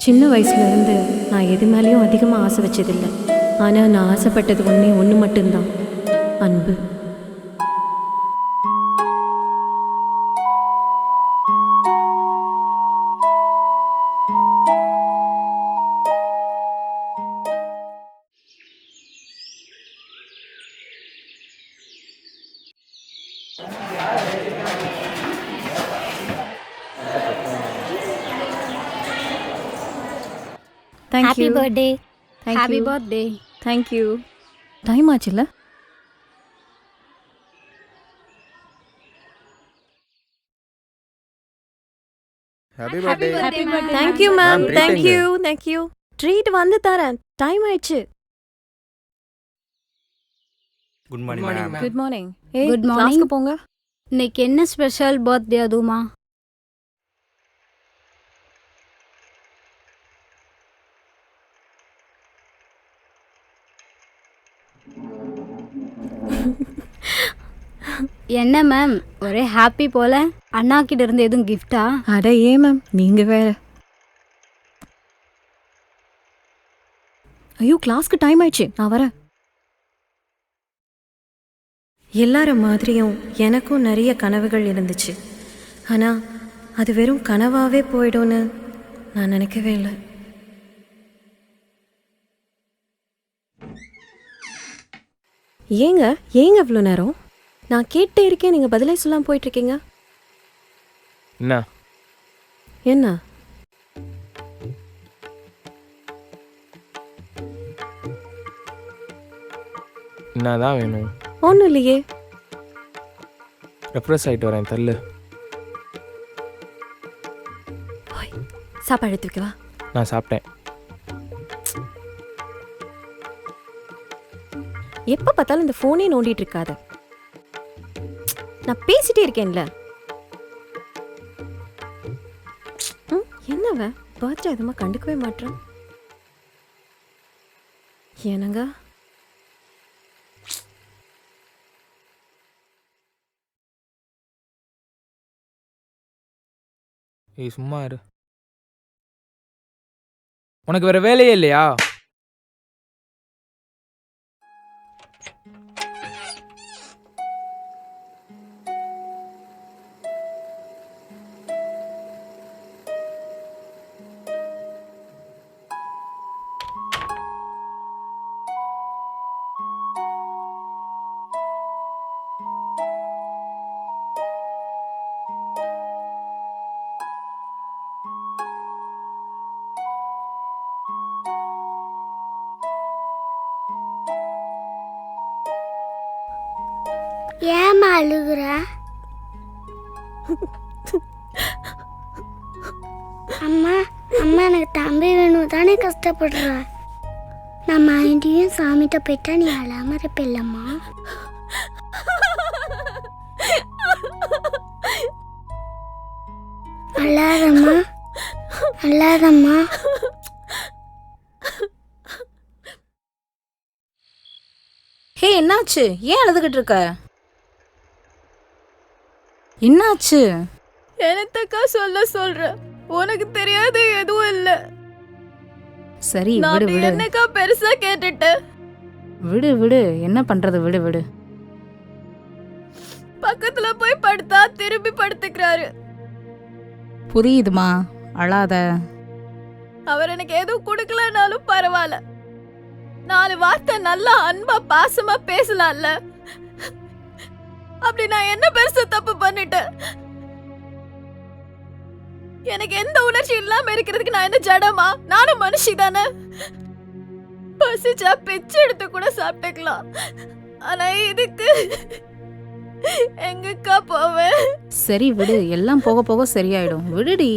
சின்ன வயசுலேருந்து நான் எது மேலேயும் அதிகமாக ஆசை வச்சதில்லை. ஆனால் நான் ஆசைப்பட்டது ஒன்று மட்டும்தான், அன்பு. Happy birthday. Happy birthday. Thank you. Time ஆச்சுல்ல? Happy birthday. Happy birthday. Thank you ma'am. Ma'am, Thank treat you. Thank you. Treat வந்து தரேன். டைம் ஆயிடுச்சு. Good morning, ma'am. Good morning. ஏய், Good morning. கிளாஸ்க்கு போங்க. இன்னைக்கு என்ன ஸ்பெஷல் பர்த்டே அதுமா? என்ன மேம் ஒரே ஹாப்பி போல? அண்ணா கிட்ட இருந்து எதுவும் கிஃப்டா? அட ஏன் மேம், நீங்க வேற. ஐயோ, கிளாஸ்க்கு டைம் ஆயிடுச்சு, நான் வரேன். எல்லார மாதிரியும் எனக்கும் நிறைய கனவுகள் இருந்துச்சு. ஆனால் அது வெறும் கனவாகவே போயிடும்னு நான் நினைக்கவே இல்லை. ஏங்க இவ்வளோ நேரம்? நான் கேட்டே இருக்கேன், நீங்கள் பதிலே சொல்லாமல் போயிட்டுருக்கீங்க. என்ன? என்ன? என்னதான் வேணும்? ஒன்றும் இல்லையே. ரெஃப்ரெஷ் ஆகிட்டு வரேன், தள்ளு. சாப்பாடு எடுத்து வைக்கவா? நான் சாப்பிட்டேன். எப்போ பார்த்தாலும் இந்த ஃபோனே நோண்டிட்டு இருக்காத. நான் பேசிட்டே இருக்கேன்ல. என்னவ பர்த்டே அதுமா கண்டுக்கவே மாட்டேன். என்னங்க? ஏய் சும்மா இரு. உனக்கு வேற வேலையே இல்லையா? ஏமா அழுகுற? அம்மா அம்மா எனக்கு தம்பி வேணும் தானே கஷ்டப்படுற. நான் மைண்டியும் சாமிகிட்ட போயிட்டா நீ அழாம இருப்பில்லம்மா. அழாதம்மா அழாதம்மா. ஹே, என்னாச்சு? ஏன் அழுதுகிட்டு இருக்க? என்னாச்சு? என்னத்தக்கா சொல்ற? உனக்கு தெரியாது எதுவும் இல்ல. சரி நான் விடு அப்படி விடு என்னக்கா பெருசா கேட்டுட்டேன்? விடு விடு என்ன பண்றது, விடு விடு. பக்கத்துல போய் படுத்தா திரும்பி படுத்துக்கிறாரு. புரியுதுமா, அழாத. அவர் எனக்கு எதுவும் கொடுக்கலனாலும் பரவாயில்ல, 4 வார்த்தை நல்லா அன்பா பாசமா பேசலாம்ல. அப்படி நான் என்ன பெருசா தப்பு பண்ணிட்டேன்? எனக்கு எந்த உணர்ச்சி இல்லாம இருக்கிறதுக்கு நான் என்ன ஜடமா? நானும் மனுஷி தானே. பசிச்சா பிச்சை எடுத்து கூட சாப்பிட்டுக்கலாம். ஆனா இதுக்கு எங்கக்கா போவேன்? சரி விடு, எல்லாம் போக போக சரியாயிடும், விடுடி.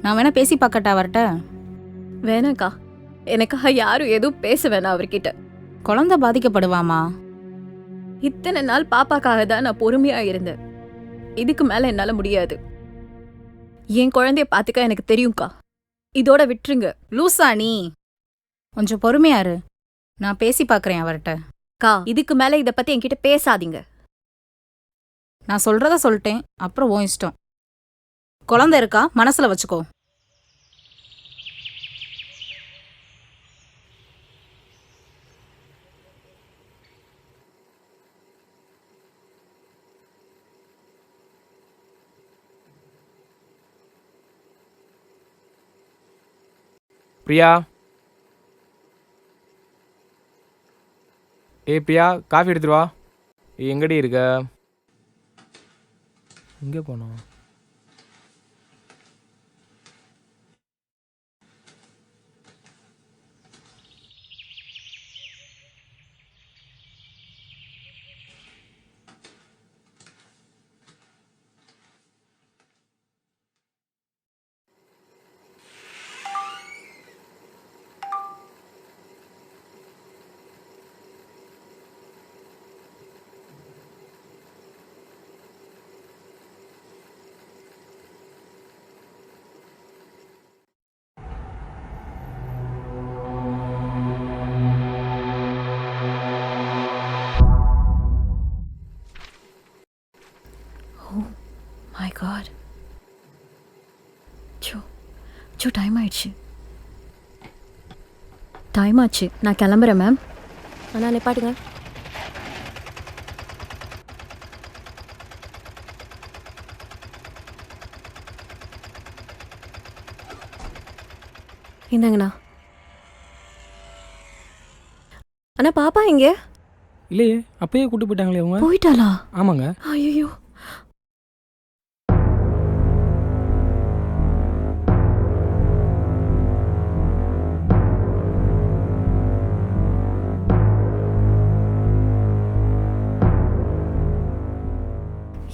நான் வேணா பேசி பார்க்கட்டா அவர்கிட்ட? வேணாக்கா, எனக்காக யாரும் எதுவும் பேச வேணாம் அவர்கிட்ட. குழந்தை பாதிக்கப்படுவாமா? இத்தனை நாள் பாப்பாக்காக தான் நான் பொறுமையா இருந்தேன். இதுக்கு மேல என்னால முடியாது. என் குழந்தைய பாத்துக்க எனக்கு தெரியும்க்கா. இதோட விட்டுருங்க. லூசா நீ? கொஞ்சம் பொறுமையா இரு, நான் பேசி பார்க்கறேன் அவர்கிட்ட. கா, இதுக்கு மேல இத பத்தி என்கிட்ட பேசாதீங்க. நான் சொல்றத சொல்லிட்டேன், அப்புறம் உன் இஷ்டம். குழந்தை இருக்கா, மனசுல வச்சுக்கோ. பிரியா, ஏய் பிரியா, காஃபி எடுத்துட்டு வா. எங்கடி இருக்க? எங்கே போனோம்? My God. சோ டைம் ஆயிடுச்சு. டைம் ஆச்சு, நான் கிளம்புறேன் மேம். அண்ணா நிப்பாட்டுங்க. இந்தாங்கண்ணா. அண்ணா பாப்பா எங்க? இல்லையே, அப்பயே கூட்டு போயிட்டாங்களே அவங்க. போயிட்டாளா? ஆமாங்க. ஐயோ.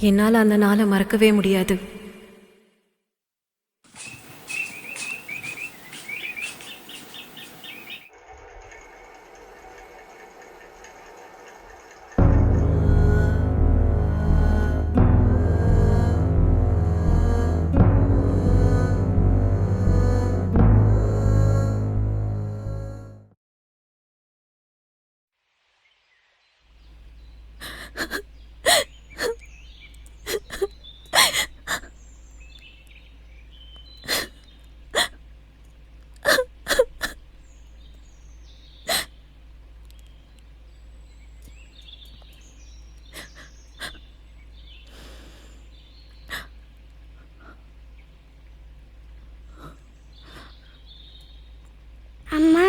என்னால் அந்த நாளை மறக்கவே முடியாது. அம்மா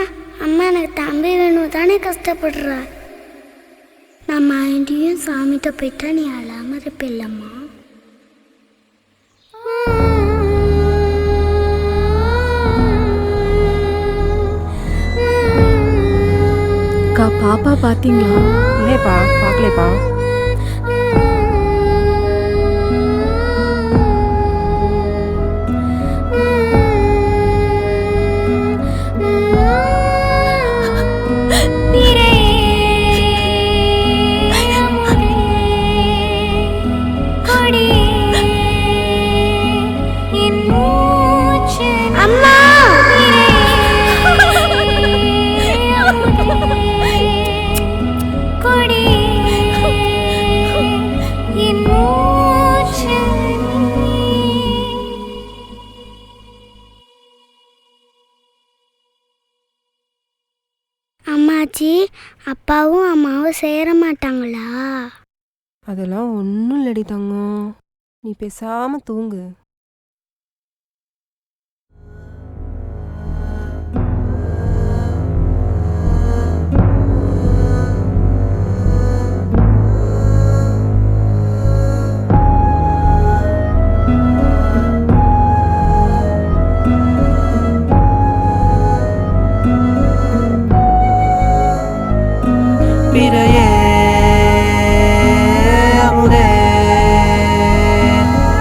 அம்மா எனக்கு தம்பி வேணும் தானே கஷ்டப்படுற. நான் மைண்டியும் சாமிகிட்ட போயிட்டா நீ அழாம இருப்பில்லம்மா. அக்கா, பாப்பா பாத்தீங்களா? இல்லையப்பா, பார்க்கலைப்பா. அம்மாச்சி, அப்பாவும் அம்மாவும் சேர மாட்டாங்களா? அதெல்லாம் ஒன்றும் இல்லடி தங்கம், நீ பேசாம தூங்கு.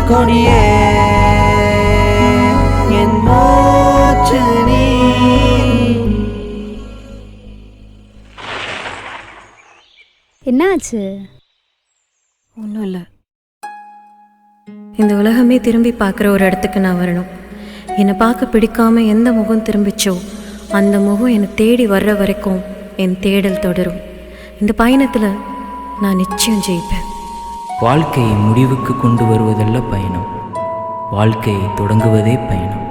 கொடியே என் மூச்சு நீ. என்னாச்சு? ஒன்றும் இல்லை. இந்த உலகமே திரும்பி பார்க்குற ஒரு இடத்துக்கு நான் வரணும். என்னை பார்க்க பிடிக்காம எந்த முகம் திரும்பிச்சோ அந்த முகம் என்னை தேடி வர்ற வரைக்கும் என் தேடல் தொடரும். இந்த பயணத்தில் நான் நிச்சயம் ஜெயிப்பேன். வாழ்க்கையை முடிவுக்கு கொண்டு வருவதல்ல பயணம், வாழ்க்கையை தொடங்குவதே பயணம்.